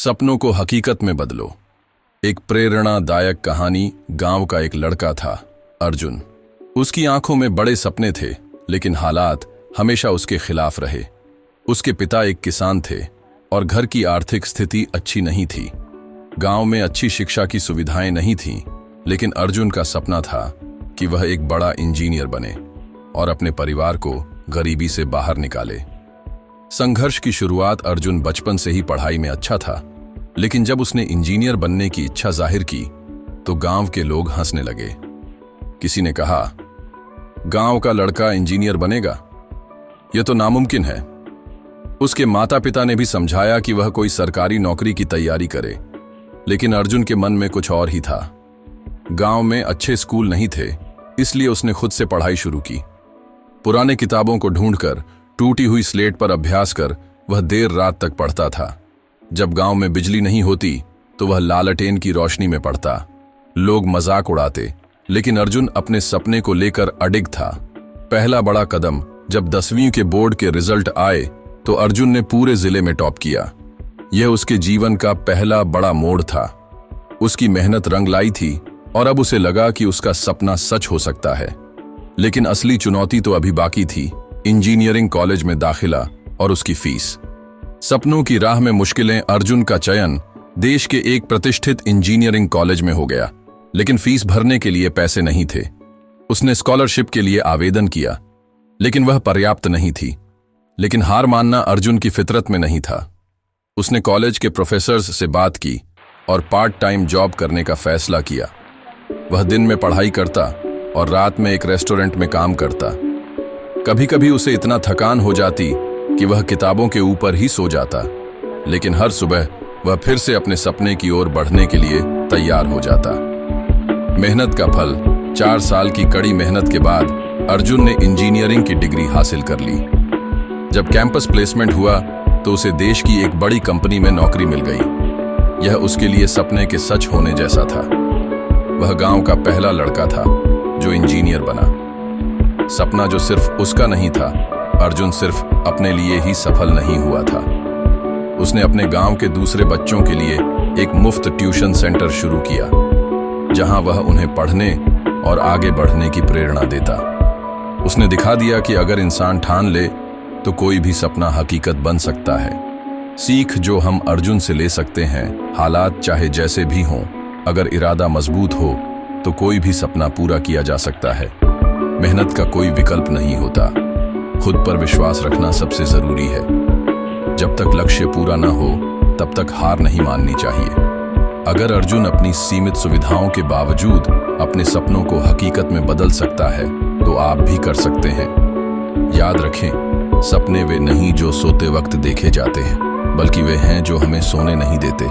सपनों को हकीकत में बदलो। एक प्रेरणादायक कहानी। गांव का एक लड़का था, अर्जुन। उसकी आंखों में बड़े सपने थे, लेकिन हालात हमेशा उसके खिलाफ रहे। उसके पिता एक किसान थे और घर की आर्थिक स्थिति अच्छी नहीं थी। गांव में अच्छी शिक्षा की सुविधाएं नहीं थीं, लेकिन अर्जुन का सपना था कि वह एक बड़ा इंजीनियर बने और अपने परिवार को गरीबी से बाहर निकाले। संघर्ष की शुरुआत अर्जुन बचपन से ही पढ़ाई में अच्छा था, लेकिन जब उसने इंजीनियर बनने की इच्छा जाहिर की तो गांव के लोग हंसने लगे। किसी ने कहा, गांव का लड़का इंजीनियर बनेगा, यह तो नामुमकिन है। उसके माता पिता ने भी समझाया कि वह कोई सरकारी नौकरी की तैयारी करे, लेकिन अर्जुन के मन में कुछ और ही था। गांव में अच्छे स्कूल नहीं थे, इसलिए उसने खुद से पढ़ाई शुरू की। पुराने किताबों को ढूंढकर, टूटी हुई स्लेट पर अभ्यास कर वह देर रात तक पढ़ता था। जब गांव में बिजली नहीं होती तो वह लालटेन की रोशनी में पढ़ता। लोग मजाक उड़ाते, लेकिन अर्जुन अपने सपने को लेकर अडिग था। पहला बड़ा कदम, जब 10वीं के बोर्ड के रिजल्ट आए तो अर्जुन ने पूरे जिले में टॉप किया। यह उसके जीवन का पहला बड़ा मोड़ था। उसकी मेहनत रंग लाई थी और अब उसे लगा कि उसका सपना सच हो सकता है। लेकिन असली चुनौती तो अभी बाकी थी, इंजीनियरिंग कॉलेज में दाखिला और उसकी फीस। सपनों की राह में मुश्किलें। अर्जुन का चयन देश के एक प्रतिष्ठित इंजीनियरिंग कॉलेज में हो गया, लेकिन फीस भरने के लिए पैसे नहीं थे। उसने स्कॉलरशिप के लिए आवेदन किया, लेकिन वह पर्याप्त नहीं थी। लेकिन हार मानना अर्जुन की फितरत में नहीं था। उसने कॉलेज के प्रोफेसर्स से बात की और पार्ट टाइम जॉब करने का फैसला किया। वह दिन में पढ़ाई करता और रात में एक रेस्टोरेंट में काम करता। कभी कभी उसे इतना थकान हो जाती कि वह किताबों के ऊपर ही सो जाता, लेकिन हर सुबह वह फिर से अपने सपने की ओर बढ़ने के लिए तैयार हो जाता। मेहनत का फल। 4 साल की कड़ी मेहनत के बाद अर्जुन ने इंजीनियरिंग की डिग्री हासिल कर ली। जब कैंपस प्लेसमेंट हुआ तो उसे देश की एक बड़ी कंपनी में नौकरी मिल गई। यह उसके लिए सपने के सच होने जैसा था। वह गांव का पहला लड़का था जो इंजीनियर बना। सपना जो सिर्फ उसका नहीं था, अर्जुन सिर्फ अपने लिए ही सफल नहीं हुआ था। उसने अपने गांव के दूसरे बच्चों के लिए एक मुफ्त ट्यूशन सेंटर शुरू किया, जहां वह उन्हें पढ़ने और आगे बढ़ने की प्रेरणा देता। उसने दिखा दिया कि अगर इंसान ठान ले तो कोई भी सपना हकीकत बन सकता है। सीख जो हम अर्जुन से ले सकते हैं, हालात चाहे जैसे भी हों, अगर इरादा मजबूत हो तो कोई भी सपना पूरा किया जा सकता है। मेहनत का कोई विकल्प नहीं होता। खुद पर विश्वास रखना सबसे जरूरी है। जब तक लक्ष्य पूरा ना हो तब तक हार नहीं माननी चाहिए। अगर अर्जुन अपनी सीमित सुविधाओं के बावजूद अपने सपनों को हकीकत में बदल सकता है तो आप भी कर सकते हैं। याद रखें, सपने वे नहीं जो सोते वक्त देखे जाते हैं, बल्कि वे हैं जो हमें सोने नहीं देते।